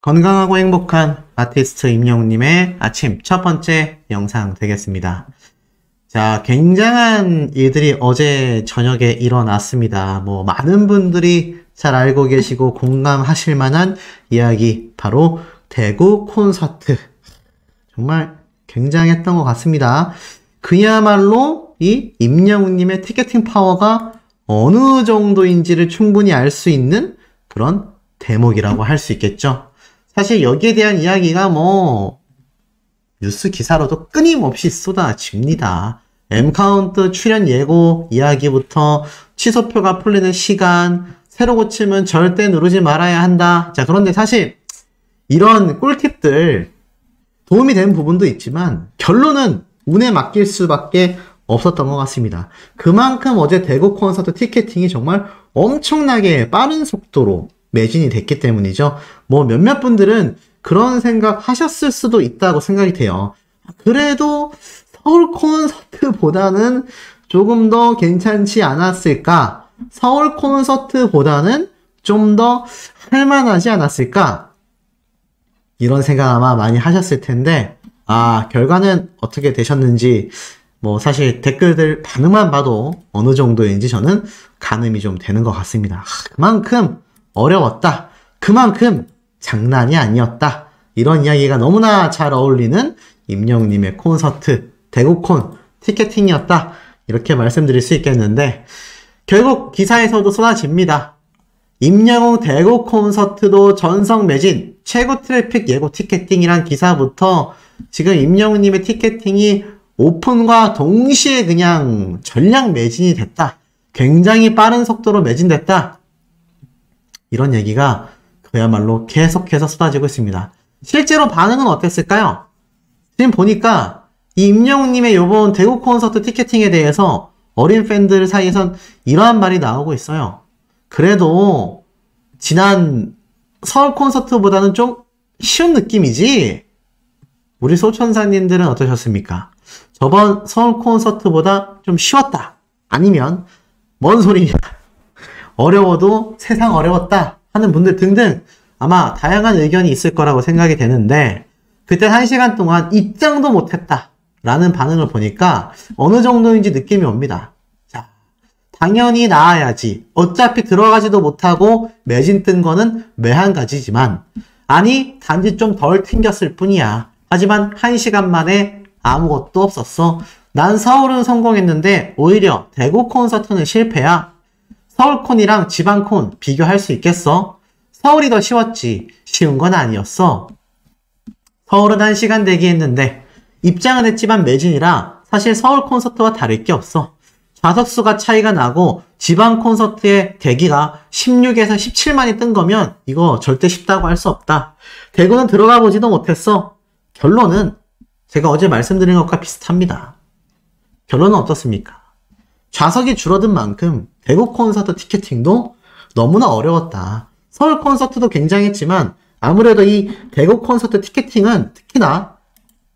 건강하고 행복한 아티스트 임영웅님의 아침 첫 번째 영상 되겠습니다. 자, 굉장한 일들이 어제 저녁에 일어났습니다. 많은 분들이 잘 알고 계시고 공감하실 만한 이야기, 바로 대구 콘서트. 정말 굉장했던 것 같습니다. 그야말로 이 임영웅님의 티켓팅 파워가 어느 정도인지를 충분히 알 수 있는 그런 대목이라고 할 수 있겠죠. 사실 여기에 대한 이야기가 뉴스 기사로도 끊임없이 쏟아집니다. M카운트 출연 예고 이야기부터 취소표가 풀리는 시간, 새로 고치면 절대 누르지 말아야 한다. 자, 그런데 사실 이런 꿀팁들 도움이 되는 부분도 있지만 결론은 운에 맡길 수밖에 없었던 것 같습니다. 그만큼 어제 대구 콘서트 티켓팅이 정말 엄청나게 빠른 속도로 매진이 됐기 때문이죠. 몇몇 분들은 그런 생각 하셨을 수도 있다고 생각이 돼요. 그래도 서울 콘서트보다는 조금 더 괜찮지 않았을까? 서울 콘서트보다는 좀 더 할만하지 않았을까? 이런 생각 아마 많이 하셨을 텐데, 결과는 어떻게 되셨는지, 사실 댓글들 반응만 봐도 어느 정도인지 저는 가늠이 좀 되는 것 같습니다. 그만큼 어려웠다. 그만큼 장난이 아니었다. 이런 이야기가 너무나 잘 어울리는 임영웅님의 콘서트, 대구콘 티켓팅이었다. 이렇게 말씀드릴 수 있겠는데, 결국 기사에서도 쏟아집니다. 임영웅 대구 콘서트도 전석 매진, 최고 트래픽 예고 티켓팅이란 기사부터 지금 임영웅님의 티켓팅이 오픈과 동시에 그냥 전량 매진이 됐다. 굉장히 빠른 속도로 매진됐다. 이런 얘기가 그야말로 계속해서 쏟아지고 있습니다. 실제로 반응은 어땠을까요? 지금 보니까 이 임영웅님의 요번 대구 콘서트 티켓팅에 대해서 어린 팬들 사이에선 이러한 말이 나오고 있어요. 그래도 지난 서울 콘서트보다는 좀 쉬운 느낌이지? 우리 소천사님들은 어떠셨습니까? 저번 서울 콘서트보다 좀 쉬웠다. 아니면 뭔 소리냐? 어려워도 세상 어려웠다 하는 분들 등등 아마 다양한 의견이 있을 거라고 생각이 되는데, 그때 1시간 동안 입장도 못했다 라는 반응을 보니까 어느 정도인지 느낌이 옵니다. 자, 당연히 나아야지. 어차피 들어가지도 못하고 매진 뜬 거는 매한가지지만, 아니 단지 좀 덜 튕겼을 뿐이야. 하지만 1시간 만에 아무것도 없었어. 난 서울은 성공했는데 오히려 대구 콘서트는 실패야. 서울콘이랑 지방콘 비교할 수 있겠어? 서울이 더 쉬웠지. 쉬운 건 아니었어. 서울은 1시간 대기했는데 입장은 했지만 매진이라 사실 서울 콘서트와 다를 게 없어. 좌석수가 차이가 나고 지방 콘서트의 대기가 16에서 17만이 뜬 거면 이거 절대 쉽다고 할 수 없다. 대구는 들어가 보지도 못했어. 결론은 제가 어제 말씀드린 것과 비슷합니다. 결론은 어떻습니까? 좌석이 줄어든 만큼 대구 콘서트 티켓팅도 너무나 어려웠다. 서울 콘서트도 굉장했지만 아무래도 이 대구 콘서트 티켓팅은 특히나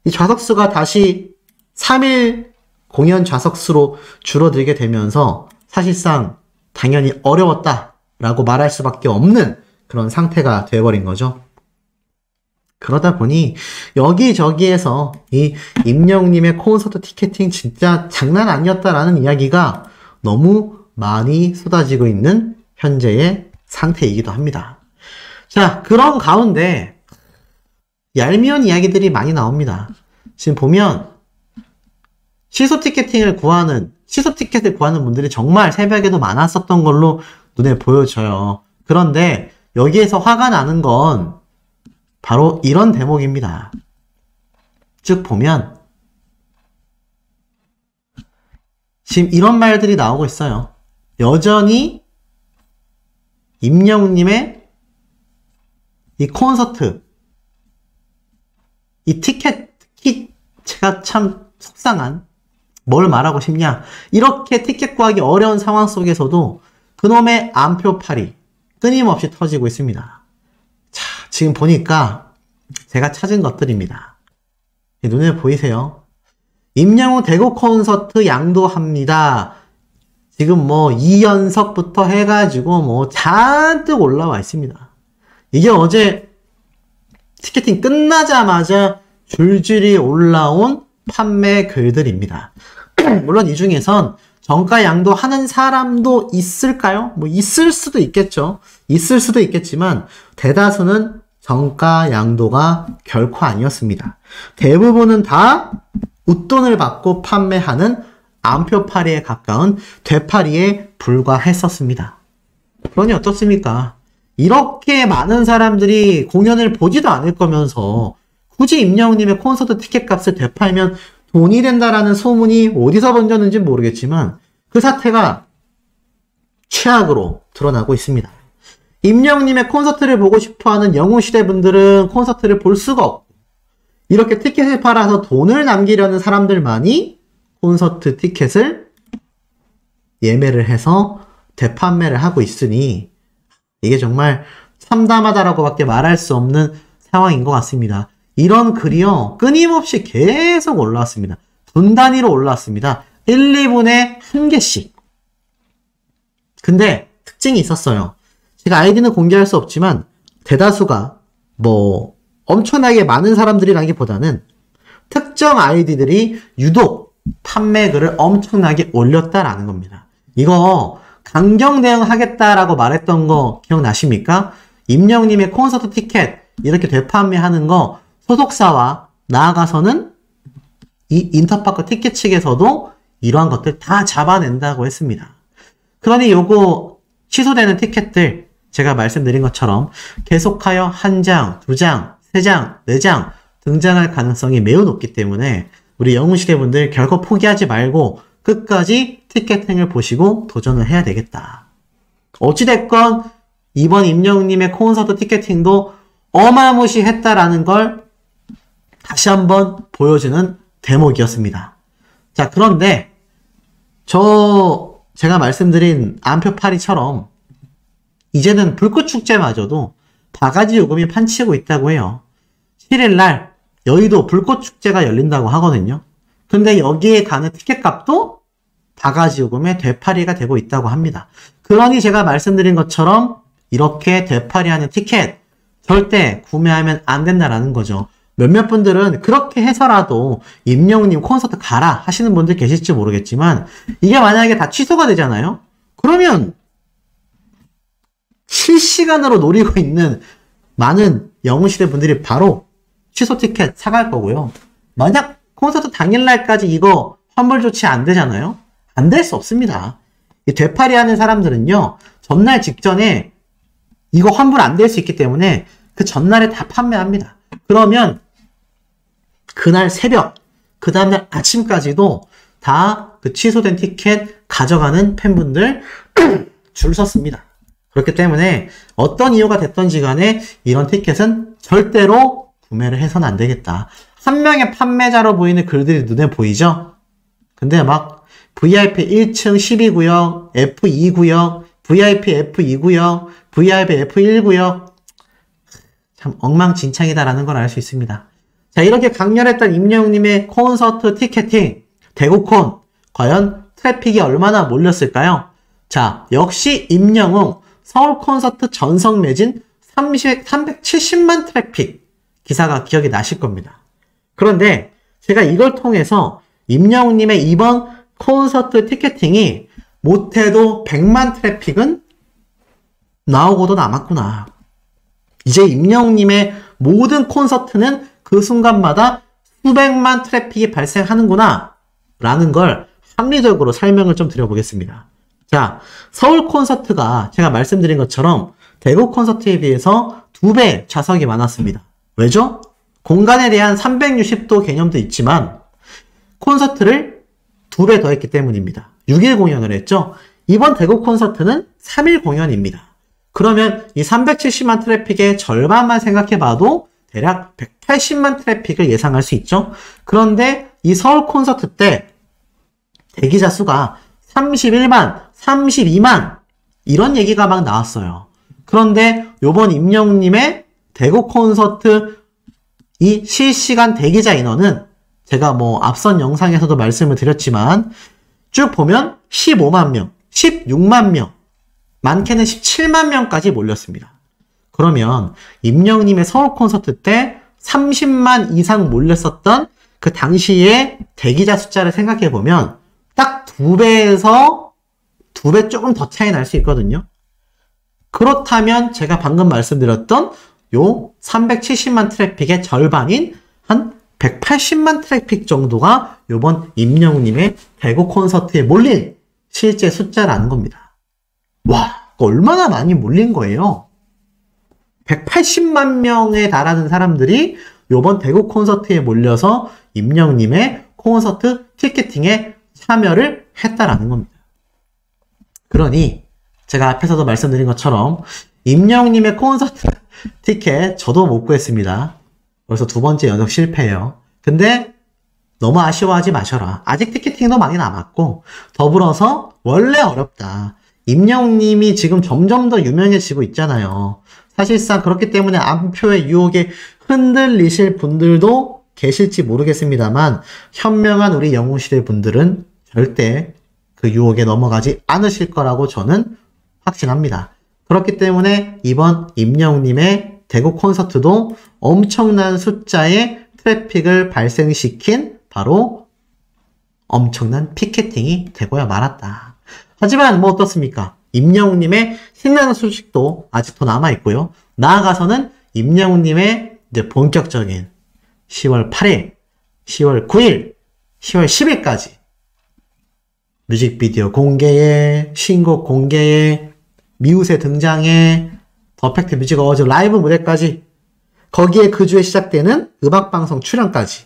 이 좌석수가 다시 3일 공연 좌석수로 줄어들게 되면서 사실상 당연히 어려웠다라고 말할 수밖에 없는 그런 상태가 되어버린 거죠. 그러다 보니 여기저기에서 이 임영웅님의 콘서트 티켓팅 진짜 장난 아니었다라는 이야기가 너무 많이 쏟아지고 있는 현재의 상태이기도 합니다. 자, 그런 가운데 얄미운 이야기들이 많이 나옵니다. 지금 보면 취소 티켓을 구하는 분들이 정말 새벽에도 많았었던 걸로 눈에 보여져요. 그런데 여기에서 화가 나는 건 바로 이런 대목입니다. 쭉 보면 지금 이런 말들이 나오고 있어요. 여전히 임영웅님의 이 콘서트, 이 티켓, 특히 제가 참 속상한, 뭘 말하고 싶냐, 이렇게 티켓 구하기 어려운 상황 속에서도 그놈의 안표팔이 끊임없이 터지고 있습니다. 자, 지금 보니까 제가 찾은 것들입니다. 눈에 보이세요? 임영웅 대구 콘서트 양도합니다. 지금 2연석부터 해가지고 잔뜩 올라와 있습니다. 이게 어제 티켓팅 끝나자마자 줄줄이 올라온 판매 글들입니다. 물론 이 중에선 정가 양도하는 사람도 있을까요? 뭐 있을 수도 있겠죠. 있을 수도 있겠지만 대다수는 정가 양도가 결코 아니었습니다. 대부분은 다 웃돈을 받고 판매하는 암표파리에 가까운 되파리에 불과했었습니다. 그러니 어떻습니까? 이렇게 많은 사람들이 공연을 보지도 않을 거면서 굳이 임영웅님의 콘서트 티켓 값을 되팔면 돈이 된다라는 소문이 어디서 번졌는지 모르겠지만 그 사태가 최악으로 드러나고 있습니다. 임영웅님의 콘서트를 보고 싶어하는 영웅시대 분들은 콘서트를 볼 수가 없고 이렇게 티켓을 팔아서 돈을 남기려는 사람들만이 콘서트 티켓을 예매를 해서 대판매를 하고 있으니 이게 정말 참담하다라고 밖에 말할 수 없는 상황인 것 같습니다. 이런 글이요 끊임없이 계속 올라왔습니다. 분 단위로 올라왔습니다. 1, 2분에 한 개씩. 근데 특징이 있었어요. 제가 아이디는 공개할 수 없지만 대다수가 뭐 엄청나게 많은 사람들이라기보다는 특정 아이디들이 유독 판매글을 엄청나게 올렸다라는 겁니다. 이거 강경 대응하겠다라고 말했던 거 기억나십니까? 임영웅님의 콘서트 티켓 이렇게 되판매하는 거 소속사와 나아가서는 이 인터파크 티켓 측에서도 이러한 것들 다 잡아낸다고 했습니다. 그러니 요거 취소되는 티켓들 제가 말씀드린 것처럼 계속하여 한 장, 두 장, 세 장, 네 장 등장할 가능성이 매우 높기 때문에 우리 영웅시대 분들 결코 포기하지 말고 끝까지 티켓팅을 보시고 도전을 해야 되겠다. 어찌됐건 이번 임영웅님의 콘서트 티켓팅도 어마무시했다라는 걸 다시 한번 보여주는 대목이었습니다. 자, 그런데 제가 말씀드린 암표파리처럼 이제는 불꽃축제마저도 바가지 요금이 판치고 있다고 해요. 7일날 여의도 불꽃축제가 열린다고 하거든요. 근데 여기에 가는 티켓값도 바가지 요금의 되팔이가 되고 있다고 합니다. 그러니 제가 말씀드린 것처럼 이렇게 되팔이하는 티켓 절대 구매하면 안 된다라는 거죠. 몇몇 분들은 그렇게 해서라도 임영웅님 콘서트 가라 하시는 분들 계실지 모르겠지만 이게 만약에 다 취소가 되잖아요. 그러면 실시간으로 노리고 있는 많은 영웅시대 분들이 바로 취소 티켓 사갈 거고요. 만약 콘서트 당일날까지 이거 환불 조치 안 되잖아요. 안 될 수 없습니다. 이 되팔이 하는 사람들은요. 전날 직전에 이거 환불 안 될 수 있기 때문에 그 전날에 다 판매합니다. 그러면 그날 새벽, 그 다음날 아침까지도 다 그 취소된 티켓 가져가는 팬분들 줄 섰습니다. 그렇기 때문에 어떤 이유가 됐던지 간에 이런 티켓은 절대로 구매를 해서는 안 되겠다. 한 명의 판매자로 보이는 글들이 눈에 보이죠? 근데 막 VIP 1층 12구역, F2구역, VIP F2구역, VIP F1구역 참 엉망진창이다라는 걸 알 수 있습니다. 자, 이렇게 강렬했던 임영웅님의 콘서트 티켓팅, 대구콘 과연 트래픽이 얼마나 몰렸을까요? 자, 역시 임영웅 서울 콘서트 전석 매진 370만 트래픽 기사가 기억이 나실 겁니다. 그런데 제가 이걸 통해서 임영웅님의 이번 콘서트 티켓팅이 못해도 100만 트래픽은 나오고도 남았구나. 이제 임영웅님의 모든 콘서트는 그 순간마다 수백만 트래픽이 발생하는구나 라는 걸 합리적으로 설명을 좀 드려보겠습니다. 자, 서울 콘서트가 제가 말씀드린 것처럼 대구 콘서트에 비해서 2배 좌석이 많았습니다. 왜죠? 공간에 대한 360도 개념도 있지만 콘서트를 2배 더 했기 때문입니다. 6일 공연을 했죠. 이번 대구 콘서트는 3일 공연입니다. 그러면 이 370만 트래픽의 절반만 생각해봐도 대략 180만 트래픽을 예상할 수 있죠. 그런데 이 서울 콘서트 때 대기자 수가 31만, 32만 이런 얘기가 막 나왔어요. 그런데 요번 임영웅님의 대구 콘서트 이 실시간 대기자 인원은 제가 뭐 앞선 영상에서도 말씀을 드렸지만 쭉 보면 15만 명, 16만 명, 많게는 17만 명까지 몰렸습니다. 그러면 임영님의 서울 콘서트 때 30만 이상 몰렸었던 그 당시의 대기자 숫자를 생각해보면 딱 2배에서 2배 조금 더 차이 날 수 있거든요. 그렇다면 제가 방금 말씀드렸던 요 370만 트래픽의 절반인 한 180만 트래픽 정도가 요번 임영웅님의 대구 콘서트에 몰린 실제 숫자라는 겁니다. 와, 얼마나 많이 몰린 거예요. 180만 명에 달하는 사람들이 요번 대구 콘서트에 몰려서 임영웅님의 콘서트 티켓팅에 참여를 했다라는 겁니다. 그러니 제가 앞에서도 말씀드린 것처럼 임영웅님의 콘서트 티켓 저도 못 구했습니다. 그래서 2번째 연속 실패예요. 근데 너무 아쉬워하지 마셔라. 아직 티켓팅도 많이 남았고 더불어서 원래 어렵다. 임영웅님이 지금 점점 더 유명해지고 있잖아요. 사실상 그렇기 때문에 암표의 유혹에 흔들리실 분들도 계실지 모르겠습니다만 현명한 우리 영웅시대 분들은 절대 그 유혹에 넘어가지 않으실 거라고 저는 확신합니다. 그렇기 때문에 이번 임영웅님의 대구 콘서트도 엄청난 숫자의 트래픽을 발생시킨 바로 엄청난 피켓팅이 되고야 말았다. 하지만 뭐 어떻습니까? 임영웅님의 신나는 소식도 아직도 남아있고요. 나아가서는 임영웅님의 이제 본격적인 10월 8일, 10월 9일, 10월 10일까지 뮤직비디오 공개에, 신곡 공개에, 미우새 등장에, 더팩트 뮤직 어워즈 라이브 무대까지, 거기에 그 주에 시작되는 음악방송 출연까지.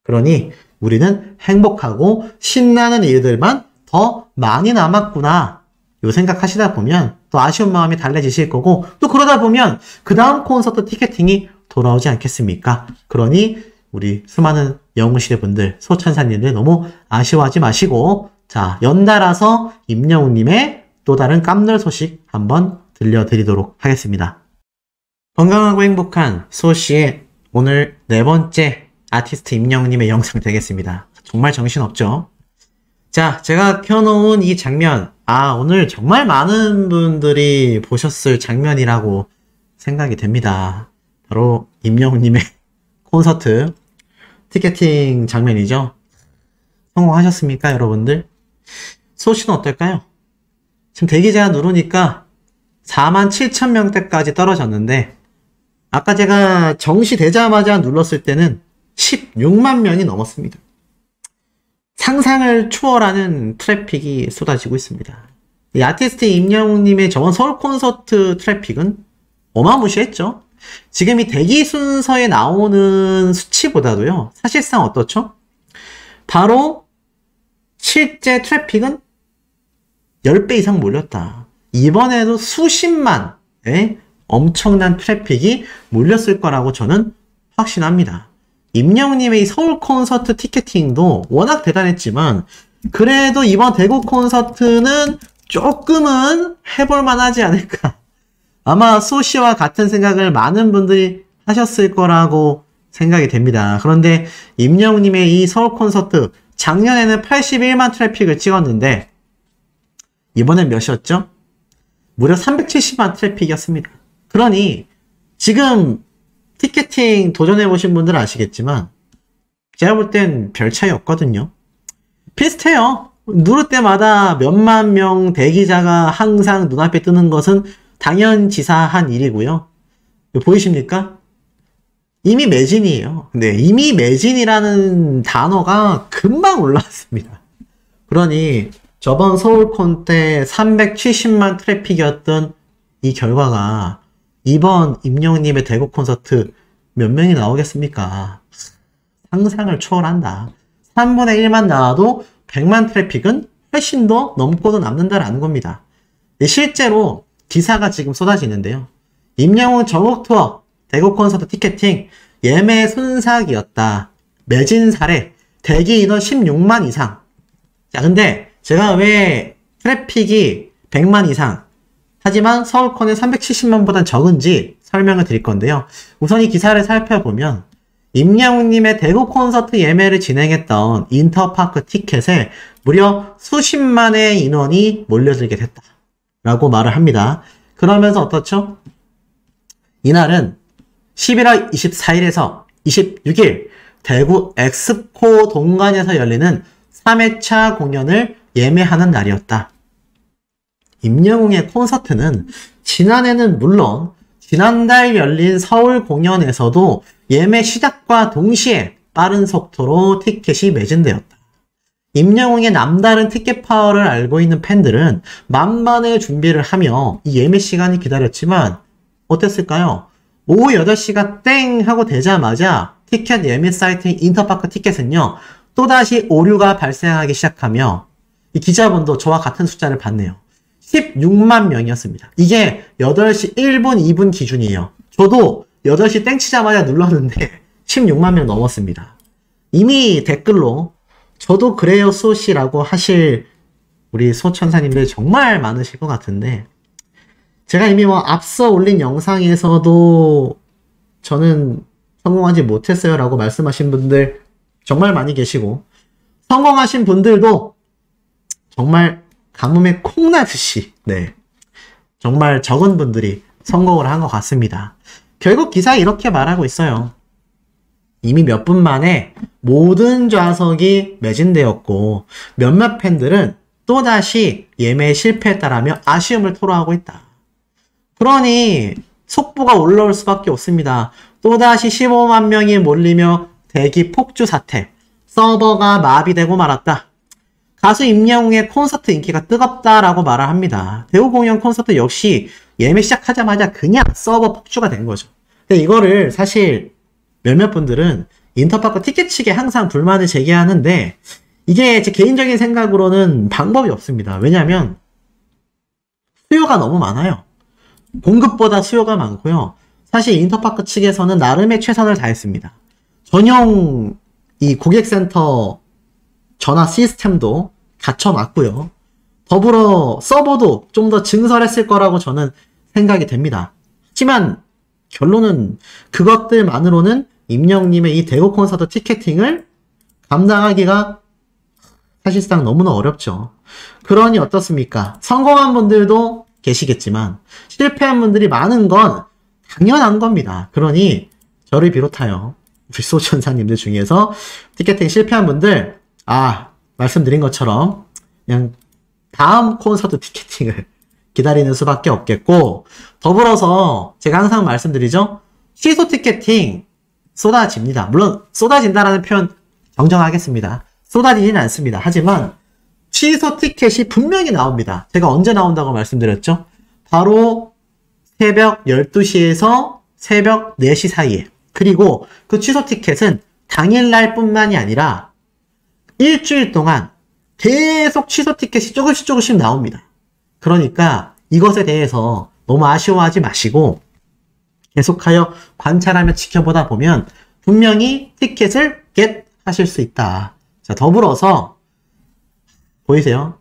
그러니 우리는 행복하고 신나는 일들만 더 많이 남았구나 요 생각하시다 보면 또 아쉬운 마음이 달래지실 거고, 또 그러다 보면 그 다음 콘서트 티켓팅이 돌아오지 않겠습니까? 그러니 우리 수많은 영웅시대 분들, 소천사님들 너무 아쉬워하지 마시고, 자, 연달아서 임영웅님의 또 다른 깜놀 소식 한번 들려드리도록 하겠습니다. 건강하고 행복한 소씨의 오늘 4번째 아티스트 임영웅님의 영상 되겠습니다. 정말 정신없죠? 자, 제가 켜놓은 이 장면, 오늘 정말 많은 분들이 보셨을 장면이라고 생각이 됩니다. 바로 임영웅님의 콘서트 티켓팅 장면이죠. 성공하셨습니까, 여러분들? 소씨는 어떨까요? 지금 대기자 누르니까 47,000명대까지 떨어졌는데, 아까 제가 정시되자마자 눌렀을 때는 16만 명이 넘었습니다. 상상을 초월하는 트래픽이 쏟아지고 있습니다. 이 아티스트 임영웅님의 저번 서울 콘서트 트래픽은 어마무시했죠. 지금 이 대기 순서에 나오는 수치보다도요, 사실상 어떻죠? 바로 실제 트래픽은 10배 이상 몰렸다. 이번에도 수십만의 엄청난 트래픽이 몰렸을 거라고 저는 확신합니다. 임영웅님의 이 서울 콘서트 티켓팅도 워낙 대단했지만, 그래도 이번 대구 콘서트는 조금은 해볼만 하지 않을까. 아마 소씨와 같은 생각을 많은 분들이 하셨을 거라고 생각이 됩니다. 그런데 임영웅님의 이 서울 콘서트, 작년에는 81만 트래픽을 찍었는데 이번엔 몇이었죠? 무려 370만 트래픽이었습니다. 그러니 지금 티켓팅 도전해보신 분들은 아시겠지만 제가 볼 땐 별 차이 없거든요. 비슷해요. 누를 때마다 몇만 명 대기자가 항상 눈앞에 뜨는 것은 당연지사한 일이고요. 보이십니까? 이미 매진이에요. 네, 이미 매진이라는 단어가 금방 올라왔습니다. 그러니 저번 서울콘 때 370만 트래픽이었던 이 결과가 이번 임영웅님의 대구 콘서트 몇 명이 나오겠습니까? 상상을 초월한다. 3분의 1만 나와도 100만 트래픽은 훨씬 더 넘고도 남는다라는 겁니다. 실제로 기사가 지금 쏟아지는데요. 임영웅 전국 투어 대구 콘서트 티켓팅 예매 순삭이었다. 매진 사례 대기 인원 16만 이상. 자, 근데 제가 왜 트래픽이 100만 이상 하지만 서울콘에 370만보단 적은지 설명을 드릴 건데요. 우선 이 기사를 살펴보면 임영웅님의 대구 콘서트 예매를 진행했던 인터파크 티켓에 무려 수십만의 인원이 몰려들게 됐다 라고 말을 합니다. 그러면서 어떻죠? 이날은 11월 24일에서 26일 대구 엑스포 동관에서 열리는 3회차 공연을 예매하는 날이었다. 임영웅의 콘서트는 지난해는 물론 지난달 열린 서울 공연에서도 예매 시작과 동시에 빠른 속도로 티켓이 매진되었다. 임영웅의 남다른 티켓 파워를 알고 있는 팬들은 만반의 준비를 하며 이 예매 시간이 기다렸지만 어땠을까요? 오후 8시가 땡 하고 되자마자 티켓 예매 사이트인 인터파크 티켓은요, 또다시 오류가 발생하기 시작하며 이 기자분도 저와 같은 숫자를 봤네요. 16만 명이었습니다. 이게 8시 1분, 2분 기준이에요. 저도 8시 땡 치자마자 눌렀는데 16만 명 넘었습니다. 이미 댓글로 저도 그래요 소시라고 하실 우리 소천사님들 정말 많으실 것 같은데, 제가 이미 앞서 올린 영상에서도 저는 성공하지 못했어요 라고 말씀하신 분들 정말 많이 계시고, 성공하신 분들도 정말 가뭄에 콩나듯이 정말 적은 분들이 성공을 한 것 같습니다. 결국 기사에 이렇게 말하고 있어요. 이미 몇 분 만에 모든 좌석이 매진되었고 몇몇 팬들은 또다시 예매에 실패했다라며 아쉬움을 토로하고 있다. 그러니 속보가 올라올 수밖에 없습니다. 또다시 15만 명이 몰리며 대기 폭주 사태, 서버가 마비되고 말았다. 가수 임영웅의 콘서트 인기가 뜨겁다라고 말을 합니다. 대구 공연 콘서트 역시 예매 시작하자마자 그냥 서버 폭주가 된 거죠. 근데 이거를 사실 몇몇 분들은 인터파크 티켓 측에 항상 불만을 제기하는데, 이게 제 개인적인 생각으로는 방법이 없습니다. 왜냐하면 수요가 너무 많아요. 공급보다 수요가 많고요. 사실 인터파크 측에서는 나름의 최선을 다했습니다. 전용 이 고객센터 전화 시스템도 갖춰놨고요. 더불어 서버도 좀 더 증설했을 거라고 저는 생각이 됩니다. 하지만 결론은 그것들만으로는 임영웅님의 이 대구 콘서트 티켓팅을 감당하기가 사실상 너무나 어렵죠. 그러니 어떻습니까? 성공한 분들도 계시겠지만 실패한 분들이 많은 건 당연한 겁니다. 그러니 저를 비롯하여 우리 소천사님들 중에서 티켓팅 실패한 분들, 말씀드린 것처럼 그냥 다음 콘서트 티켓팅을 기다리는 수밖에 없겠고, 더불어서 제가 항상 말씀드리죠. 취소 티켓팅 쏟아집니다. 물론 쏟아진다라는 표현 정정하겠습니다. 쏟아지진 않습니다. 하지만 취소 티켓이 분명히 나옵니다. 제가 언제 나온다고 말씀드렸죠? 바로 새벽 12시에서 새벽 4시 사이에. 그리고 그 취소 티켓은 당일날 뿐만이 아니라 일주일 동안 계속 취소 티켓이 조금씩 나옵니다. 그러니까 이것에 대해서 너무 아쉬워하지 마시고 계속하여 관찰하며 지켜보다 보면 분명히 티켓을 겟 하실 수 있다. 자, 더불어서 보이세요?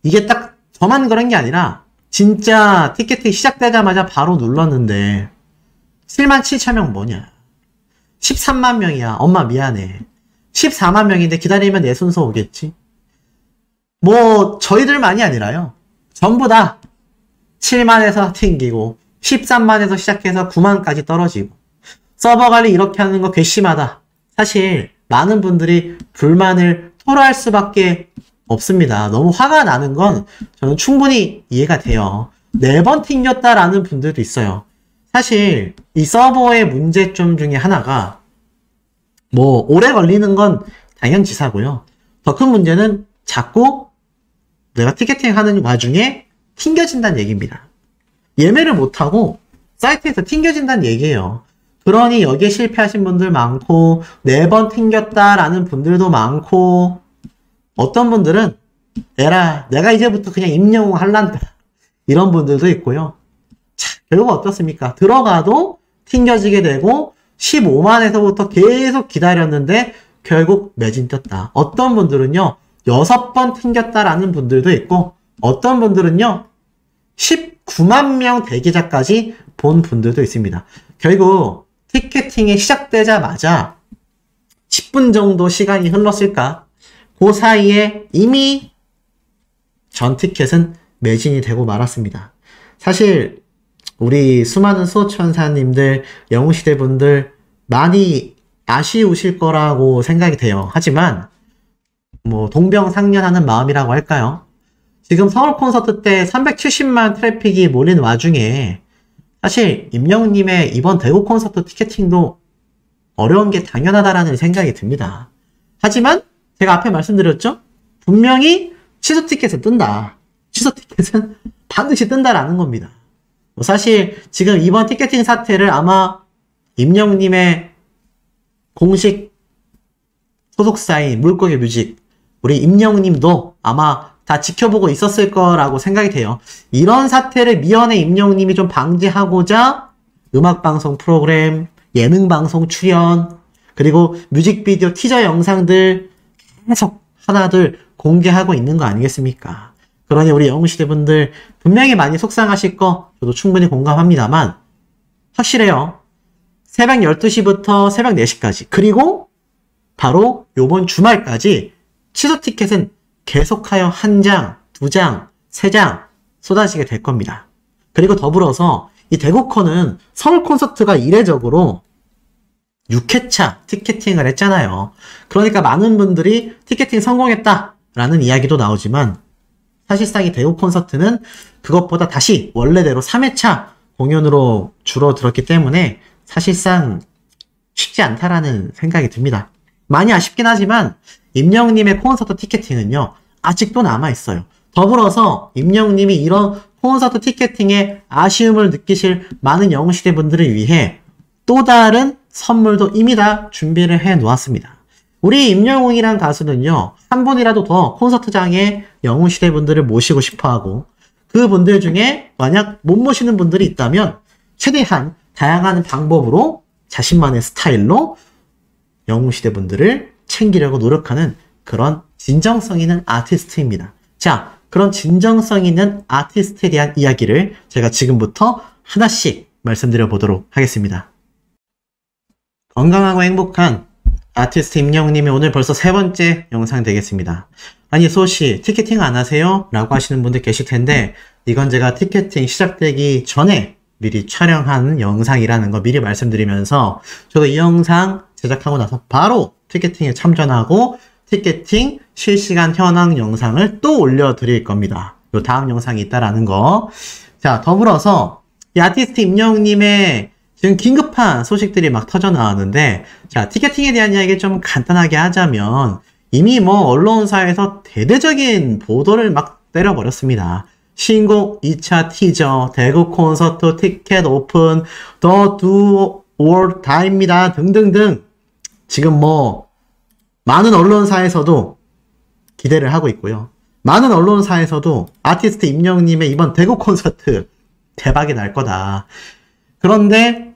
이게 딱 저만 그런 게 아니라 진짜 티켓이 시작되자마자 바로 눌렀는데 7만 7천 명 뭐냐? 13만 명이야. 엄마 미안해. 14만 명인데 기다리면 내 순서 오겠지? 저희들만이 아니라요. 전부 다 7만에서 튕기고 13만에서 시작해서 9만까지 떨어지고, 서버 관리 이렇게 하는 거 괘씸하다. 사실 많은 분들이 불만을 토로할 수밖에 없습니다. 너무 화가 나는 건 저는 충분히 이해가 돼요. 4번 튕겼다라는 분들도 있어요. 사실 이 서버의 문제점 중에 하나가 오래 걸리는 건 당연지사고요. 더 큰 문제는 자꾸 내가 티켓팅 하는 와중에 튕겨진다는 얘기입니다. 예매를 못하고 사이트에서 튕겨진다는 얘기예요. 그러니 여기에 실패하신 분들 많고 4번 튕겼다라는 분들도 많고, 어떤 분들은 내가 이제부터 그냥 임영웅 할란다 이런 분들도 있고요. 자, 결국 어떻습니까? 들어가도 튕겨지게 되고 15만에서부터 계속 기다렸는데 결국 매진 떴다. 어떤 분들은요 6번 튕겼다라는 분들도 있고, 어떤 분들은요 19만 명 대기자까지 본 분들도 있습니다. 결국 티켓팅이 시작되자마자 10분 정도 시간이 흘렀을까? 그 사이에 이미 전 티켓은 매진이 되고 말았습니다. 사실 우리 수많은 수호천사님들, 영웅시대 분들 많이 아쉬우실 거라고 생각이 돼요. 하지만 뭐 동병상련하는 마음이라고 할까요? 지금 서울 콘서트 때 370만 트래픽이 몰린 와중에 사실 임영웅님의 이번 대구 콘서트 티켓팅도 어려운 게 당연하다라는 생각이 듭니다. 하지만 제가 앞에 말씀드렸죠? 분명히 취소 티켓은 뜬다. 취소 티켓은 반드시 뜬다라는 겁니다. 뭐 사실 지금 이번 티켓팅 사태를 아마 임영웅님의 공식 소속사인 물고기 뮤직, 우리 임영웅님도 아마 다 지켜보고 있었을 거라고 생각이 돼요. 이런 사태를 미연에 임영웅님이 좀 방지하고자 음악방송 프로그램, 예능방송 출연, 그리고 뮤직비디오 티저 영상들 계속 하나둘 공개하고 있는 거 아니겠습니까? 그러니 우리 영웅시대 분들 분명히 많이 속상하실 거 저도 충분히 공감합니다만 확실해요. 새벽 12시부터 새벽 4시까지 그리고 바로 요번 주말까지 취소 티켓은 계속하여 1장, 2장, 3장 쏟아지게 될 겁니다. 그리고 더불어서 이 대구콘은 서울 콘서트가 이례적으로 6회차 티켓팅을 했잖아요. 그러니까 많은 분들이 티켓팅 성공했다라는 이야기도 나오지만 사실상 이 대구 콘서트는 그것보다 다시 원래대로 3회차 공연으로 줄어들었기 때문에 사실상 쉽지 않다라는 생각이 듭니다. 많이 아쉽긴 하지만 임영웅님의 콘서트 티켓팅은요 아직도 남아있어요. 더불어서 임영웅님이 이런 콘서트 티켓팅에 아쉬움을 느끼실 많은 영웅시대 분들을 위해 또 다른 선물도 이미 다 준비를 해 놓았습니다. 우리 임영웅이란 가수는요 한 분이라도 더 콘서트장에 영웅시대 분들을 모시고 싶어하고 그 분들 중에 만약 못 모시는 분들이 있다면 최대한 다양한 방법으로 자신만의 스타일로 영웅시대 분들을 챙기려고 노력하는 그런 진정성 있는 아티스트입니다. 자, 그런 진정성 있는 아티스트에 대한 이야기를 제가 지금부터 하나씩 말씀드려 보도록 하겠습니다. 건강하고 행복한 아티스트 임영웅님의 오늘 벌써 3번째 영상 되겠습니다. 아니 소씨 티켓팅 안 하세요? 라고 하시는 분들 계실 텐데 이건 제가 티켓팅 시작되기 전에 미리 촬영한 영상이라는 거 미리 말씀드리면서 저도 이 영상 제작하고 나서 바로 티켓팅에 참전하고 티켓팅 실시간 현황 영상을 또 올려드릴 겁니다. 요 다음 영상이 있다라는 거. 자, 더불어서 이 아티스트 임영웅님의 지금 긴급한 소식들이 막 터져 나왔는데 자, 티켓팅에 대한 이야기 좀 간단하게 하자면 이미 뭐 언론사에서 대대적인 보도를 막 때려버렸습니다. 신곡 2차 티저, 대구 콘서트 티켓 오픈, 더 두 올 다입니다. 등등등. 지금 뭐 많은 언론사에서도 기대를 하고 있고요. 많은 언론사에서도 아티스트 임영웅님의 이번 대구 콘서트 대박이 날 거다. 그런데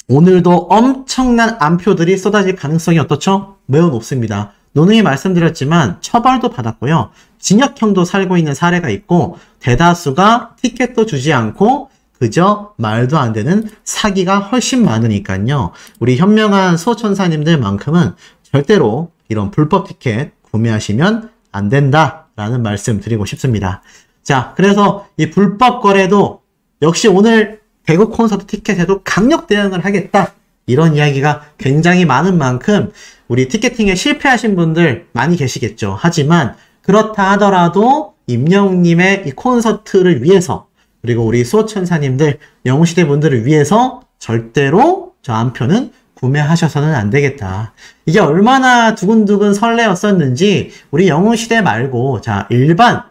오늘도 엄청난 안표들이 쏟아질 가능성이 어떻죠? 매우 높습니다. 누누이 말씀드렸지만 처벌도 받았고요. 징역형도 살고 있는 사례가 있고 대다수가 티켓도 주지 않고 그저 말도 안 되는 사기가 훨씬 많으니까요. 우리 현명한 수호천사님들만큼은 절대로 이런 불법 티켓 구매하시면 안 된다라는 말씀 드리고 싶습니다. 자, 그래서 이 불법 거래도 역시 오늘 대구 콘서트 티켓에도 강력 대응을 하겠다. 이런 이야기가 굉장히 많은 만큼 우리 티켓팅에 실패하신 분들 많이 계시겠죠. 하지만 그렇다 하더라도 임영웅님의 이 콘서트를 위해서 그리고 우리 수호천사님들 영웅시대 분들을 위해서 절대로 저 한 표는 구매하셔서는 안 되겠다. 이게 얼마나 두근두근 설레었었는지 우리 영웅시대 말고 자 일반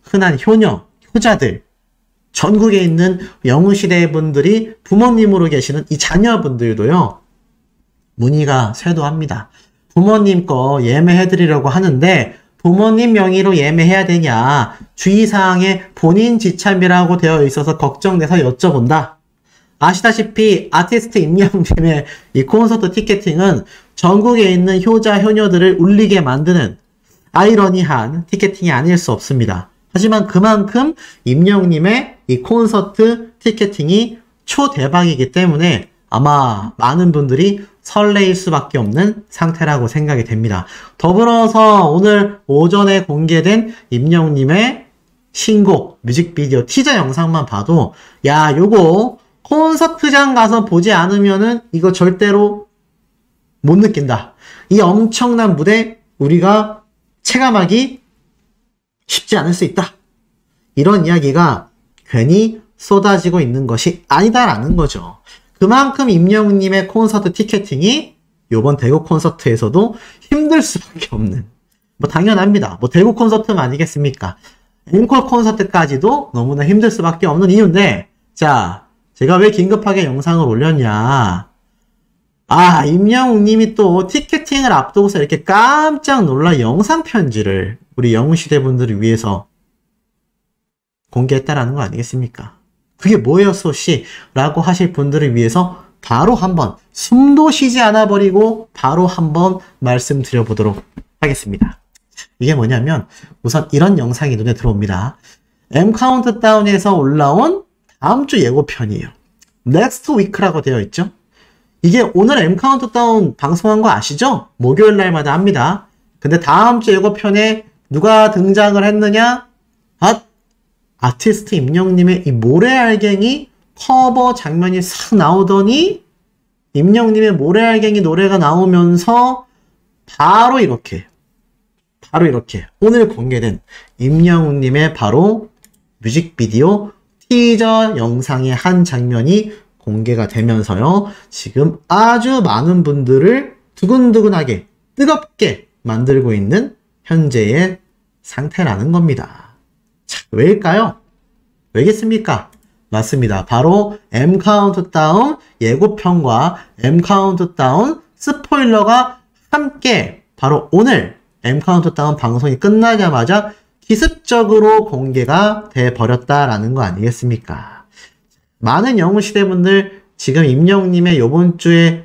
흔한 효녀, 효자들 전국에 있는 영웅시대 분들이 부모님으로 계시는 이 자녀분들도요. 문의가 쇄도합니다. 부모님 거 예매해드리려고 하는데 부모님 명의로 예매해야 되냐 주의사항에 본인 지참이라고 되어 있어서 걱정돼서 여쭤본다. 아시다시피 아티스트 임영웅님의 이 콘서트 티켓팅은 전국에 있는 효자 효녀들을 울리게 만드는 아이러니한 티켓팅이 아닐 수 없습니다. 하지만 그만큼 임영웅님의 이 콘서트 티켓팅이 초대박이기 때문에 아마 많은 분들이 설레일 수밖에 없는 상태라고 생각이 됩니다. 더불어서 오늘 오전에 공개된 임영웅님의 신곡, 뮤직비디오, 티저 영상만 봐도 야, 요거 콘서트장 가서 보지 않으면은 이거 절대로 못 느낀다. 이 엄청난 무대 우리가 체감하기 쉽지 않을 수 있다. 이런 이야기가 괜히 쏟아지고 있는 것이 아니다라는 거죠. 그만큼 임영웅님의 콘서트 티켓팅이 요번 대구 콘서트에서도 힘들 수밖에 없는, 뭐 당연합니다. 뭐 대구 콘서트만 아니겠습니까? 앵콜 콘서트까지도 너무나 힘들 수밖에 없는 이유인데, 자, 제가 왜 긴급하게 영상을 올렸냐. 아, 임영웅님이 또 티켓팅을 앞두고서 이렇게 깜짝 놀라 영상 편지를 우리 영웅시대 분들을 위해서 공개했다라는 거 아니겠습니까? 그게 뭐예요, 소씨? 라고 하실 분들을 위해서 바로 한번 숨도 쉬지 않아 버리고 바로 한번 말씀드려보도록 하겠습니다. 이게 뭐냐면 우선 이런 영상이 눈에 들어옵니다. M 카운트다운에서 올라온 다음 주 예고편이에요. 넥스트 위크라고 되어 있죠. 이게 오늘 M 카운트다운 방송한 거 아시죠? 목요일 날마다 합니다. 근데 다음 주 예고편에 누가 등장을 했느냐? 아티스트 임영웅님의 이 모래알갱이 커버 장면이 싹 나오더니 임영웅님의 모래알갱이 노래가 나오면서 바로 이렇게 오늘 공개된 임영웅님의 바로 뮤직비디오 티저 영상의 한 장면이 공개가 되면서요. 지금 아주 많은 분들을 두근두근하게 뜨겁게 만들고 있는 현재의 상태라는 겁니다. 자, 왜일까요? 왜겠습니까? 맞습니다. 바로 M 카운트다운 예고편과 M 카운트다운 스포일러가 함께 바로 오늘 M 카운트다운 방송이 끝나자마자 기습적으로 공개가 돼 버렸다라는 거 아니겠습니까? 많은 영웅시대 분들 지금 임영웅님의 요번 주에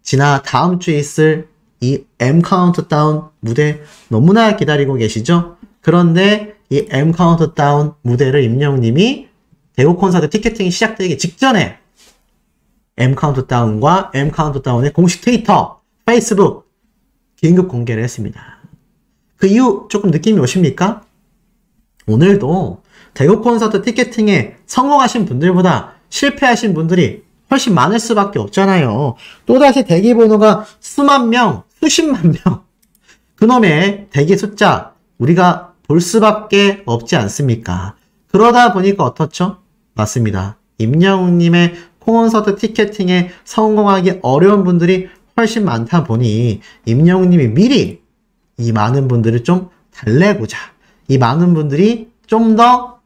지나 다음 주에 있을 이 M 카운트다운 무대 너무나 기다리고 계시죠? 그런데 이 M 카운트다운 무대를 임영웅님이 대구 콘서트 티켓팅이 시작되기 직전에 M 카운트다운과 M 카운트다운의 공식 트위터, 페이스북 긴급 공개를 했습니다. 그 이후 조금 느낌이 오십니까? 오늘도 대구 콘서트 티켓팅에 성공하신 분들보다 실패하신 분들이 훨씬 많을 수밖에 없잖아요. 또다시 대기 번호가 수만 명, 수십만 명. 그놈의 대기 숫자 우리가 볼 수밖에 없지 않습니까? 그러다 보니까 어떻죠? 맞습니다. 임영웅님의 콘서트 티켓팅에 성공하기 어려운 분들이 훨씬 많다 보니 임영웅님이 미리 이 많은 분들을 좀 달래고자, 이 많은 분들이 좀 더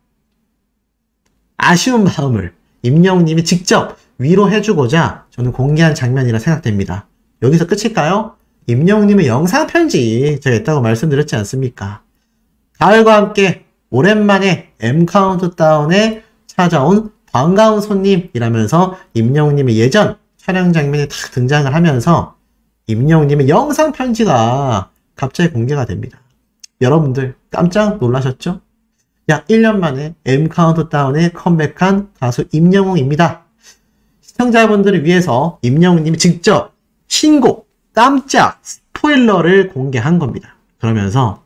아쉬운 마음을 임영웅님이 직접 위로해주고자 저는 공개한 장면이라 생각됩니다. 여기서 끝일까요? 임영웅님의 영상 편지 제가 있다고 말씀드렸지 않습니까? 가을과 함께 오랜만에 M 카운트다운에 찾아온 반가운 손님이라면서 임영웅님의 예전 촬영 장면이 딱 등장을 하면서 임영웅님의 영상 편지가 갑자기 공개가 됩니다. 여러분들 깜짝 놀라셨죠? 약 1년 만에 M 카운트다운에 컴백한 가수 임영웅입니다. 시청자분들을 위해서 임영웅님이 직접 신곡 깜짝 스포일러를 공개한 겁니다. 그러면서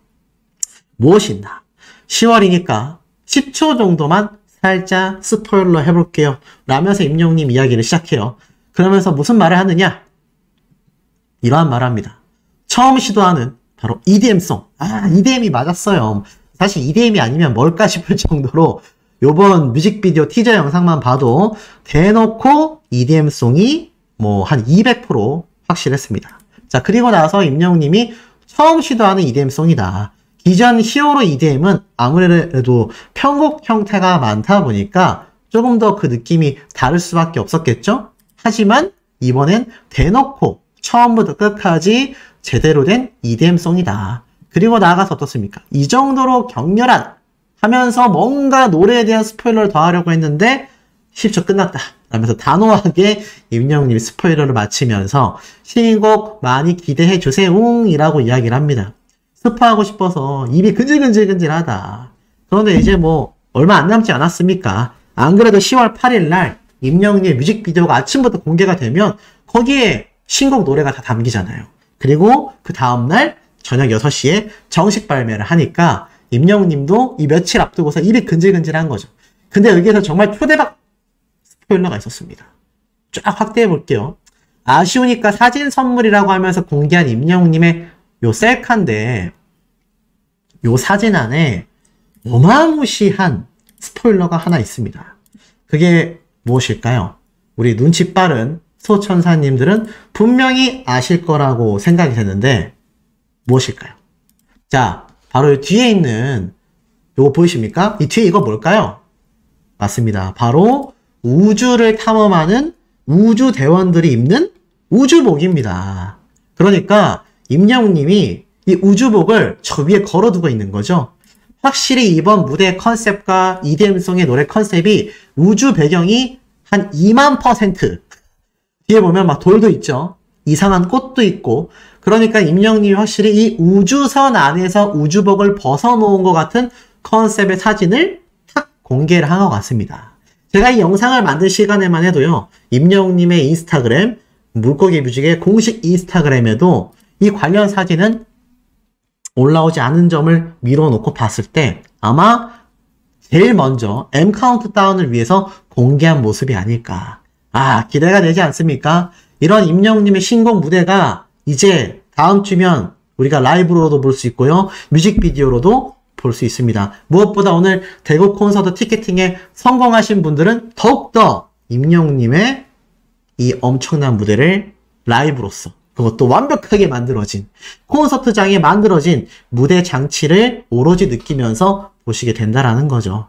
무엇이 있나? 10월이니까 10초 정도만 살짝 스포일러 해볼게요. 라면서 임영웅님 이야기를 시작해요. 그러면서 무슨 말을 하느냐? 이러한 말을 합니다. 처음 시도하는 바로 EDM송. EDM이 맞았어요. 사실 EDM이 아니면 뭘까 싶을 정도로 요번 뮤직비디오 티저 영상만 봐도 대놓고 EDM송이 뭐 한 200% 확실했습니다. 자, 그리고 나서 임영웅님이 처음 시도하는 EDM송이다. 기존 히어로 EDM은 아무래도 편곡 형태가 많다 보니까 조금 더 그 느낌이 다를 수밖에 없었겠죠? 하지만 이번엔 대놓고 처음부터 끝까지 제대로 된 EDM송이다. 그리고 나아가서 어떻습니까? 이 정도로 격렬한 하면서 뭔가 노래에 대한 스포일러를 더하려고 했는데 10초 끝났다 라면서 단호하게 임영웅님이 스포일러를 마치면서 신곡 많이 기대해 주세요 이라고 이야기를 합니다. 스포하고 싶어서 입이 근질근질근질하다. 그런데 이제 뭐 얼마 안 남지 않았습니까? 안 그래도 10월 8일 날 임영웅의 뮤직비디오가 아침부터 공개가 되면 거기에 신곡 노래가 다 담기잖아요. 그리고 그 다음날 저녁 6시에 정식 발매를 하니까 임영웅님도 이 며칠 앞두고서 입이 근질근질한 거죠. 근데 여기에서 정말 초대박 스포일러가 있었습니다. 쫙 확대해 볼게요. 아쉬우니까 사진 선물이라고 하면서 공개한 임영웅님의 요 셀카인데 요 사진 안에 어마무시한 스포일러가 하나 있습니다. 그게 무엇일까요? 우리 눈치 빠른 소천사님들은 분명히 아실 거라고 생각이 되는데 무엇일까요? 자, 바로 이 뒤에 있는 요거 보이십니까? 이 뒤에 이거 뭘까요? 맞습니다. 바로 우주를 탐험하는 우주대원들이 입는 우주복입니다. 그러니까 임영웅님이 이 우주복을 저 위에 걸어두고 있는 거죠. 확실히 이번 무대 컨셉과 EDM송의 노래 컨셉이 우주 배경이 한 20000% 뒤에 보면 막 돌도 있죠. 이상한 꽃도 있고 그러니까 임영웅님이 확실히 이 우주선 안에서 우주복을 벗어놓은 것 같은 컨셉의 사진을 탁 공개를 한 것 같습니다. 제가 이 영상을 만들 시간에만 해도요. 임영웅님의 인스타그램 물고기 뮤직의 공식 인스타그램에도 이 관련 사진은 올라오지 않은 점을 미뤄놓고 봤을 때 아마 제일 먼저 M 카운트다운을 위해서 공개한 모습이 아닐까. 기대가 되지 않습니까? 이런 임영웅님의 신곡 무대가 이제 다음 주면 우리가 라이브로도 볼 수 있고요. 뮤직비디오로도 볼 수 있습니다. 무엇보다 오늘 대구 콘서트 티켓팅에 성공하신 분들은 더욱더 임영웅님의 이 엄청난 무대를 라이브로서 그것도 완벽하게 만들어진 콘서트장에 만들어진 무대 장치를 오로지 느끼면서 보시게 된다라는 거죠.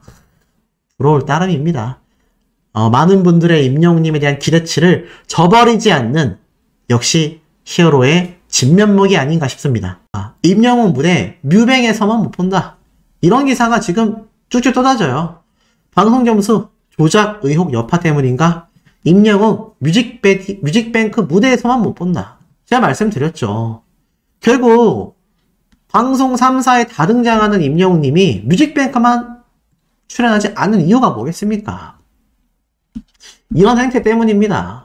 부러울 따름입니다. 많은 분들의 임영웅님에 대한 기대치를 저버리지 않는 역시 히어로의 진면목이 아닌가 싶습니다. 임영웅 무대 뮤뱅에서만 못 본다. 이런 기사가 지금 쭉쭉 쏟아져요. 방송 점수 조작 의혹 여파 때문인가? 임영웅 뮤직뱅크 무대에서만 못 본다. 제가 말씀드렸죠. 결국 방송 3사에 다 등장하는 임영웅님이 뮤직뱅크만 출연하지 않는 이유가 뭐겠습니까? 이런 행태 때문입니다.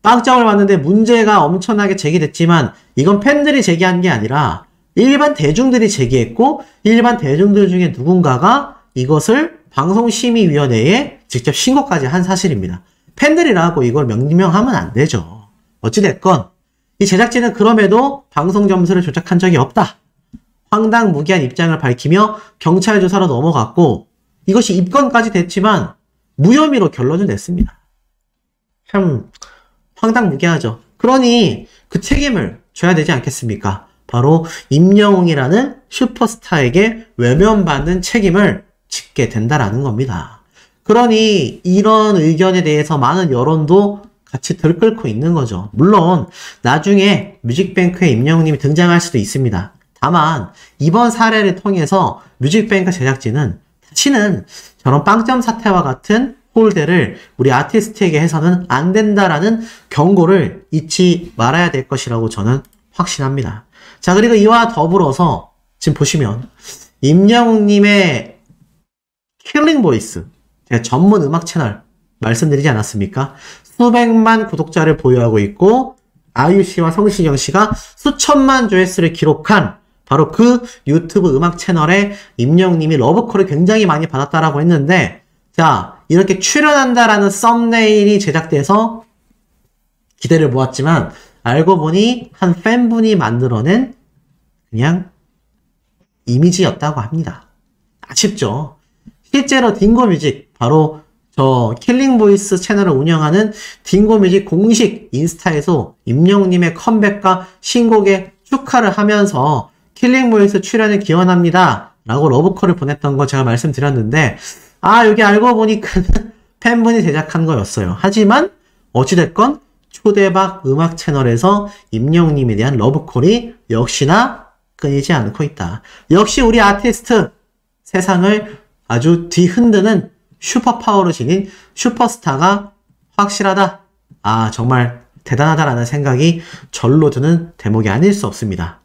빵점을 봤는데 문제가 엄청나게 제기됐지만 이건 팬들이 제기한 게 아니라 일반 대중들이 제기했고 일반 대중들 중에 누군가가 이것을 방송심의위원회에 직접 신고까지 한 사실입니다. 팬들이라고 이걸 명명하면 안 되죠. 어찌됐건 이 제작진은 그럼에도 방송 점수를 조작한 적이 없다. 황당무계한 입장을 밝히며 경찰 조사로 넘어갔고 이것이 입건까지 됐지만 무혐의로 결론을 냈습니다. 참 황당무계하죠. 그러니 그 책임을 져야 되지 않겠습니까? 바로 임영웅이라는 슈퍼스타에게 외면받는 책임을 짓게 된다라는 겁니다. 그러니 이런 의견에 대해서 많은 여론도 같이 들끓고 있는 거죠. 물론 나중에 뮤직뱅크에 임영웅님이 등장할 수도 있습니다. 다만 이번 사례를 통해서 뮤직뱅크 제작진은 다시는 저런 빵점 사태와 같은 홀대를 우리 아티스트에게 해서는 안 된다라는 경고를 잊지 말아야 될 것이라고 저는 확신합니다. 자, 그리고 이와 더불어서 지금 보시면 임영웅님의 킬링 보이스, 제가 전문 음악 채널 말씀드리지 않았습니까? 수백만 구독자를 보유하고 있고 아이유씨와 성시경씨가 수천만 조회수를 기록한 바로 그 유튜브 음악 채널에 임영웅님이 러브콜을 굉장히 많이 받았다라고 했는데 자, 이렇게 출연한다라는 썸네일이 제작돼서 기대를 모았지만 알고 보니 한 팬분이 만들어낸 그냥 이미지였다고 합니다. 아쉽죠? 실제로 딩고뮤직, 바로 저 킬링보이스 채널을 운영하는 딩고뮤직 공식 인스타에서 임영웅님의 컴백과 신곡에 축하를 하면서 킬링보이스 출연을 기원합니다 라고 러브콜을 보냈던 거 제가 말씀드렸는데 여기 알고 보니까 팬분이 제작한 거였어요. 하지만 어찌됐건 초대박 음악 채널에서 임영웅님에 대한 러브콜이 역시나 끊이지 않고 있다. 역시 우리 아티스트 세상을 아주 뒤흔드는 슈퍼파워를 지닌 슈퍼스타가 확실하다. 정말 대단하다라는 생각이 절로 드는 대목이 아닐 수 없습니다.